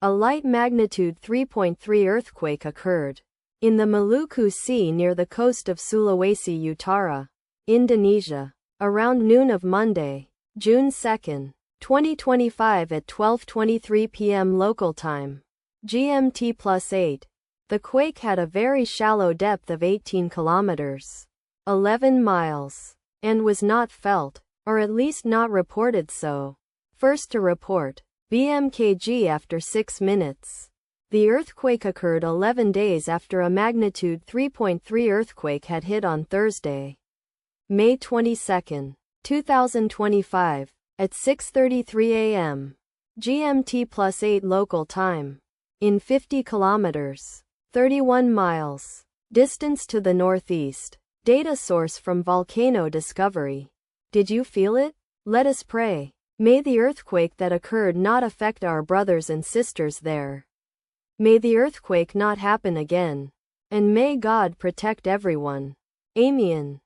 A light magnitude 3.3 earthquake occurred in the Maluku Sea near the coast of Sulawesi, Utara, Indonesia, around noon of Monday, June 2, 2025 at 12:23 p.m. local time, GMT+8. The quake had a very shallow depth of 18 kilometers, 11 miles, and was not felt, or at least not reported so. First to report, BMKG after 6 minutes. The earthquake occurred 11 days after a magnitude 3.3 earthquake had hit on Thursday, May 22, 2025, at 6:33 a.m. GMT+8 local time, in 50 kilometers, 31 miles, distance to the northeast. Data source from Volcano Discovery. Did you feel it? Let us pray. May the earthquake that occurred not affect our brothers and sisters there. May the earthquake not happen again. And may God protect everyone. Amen.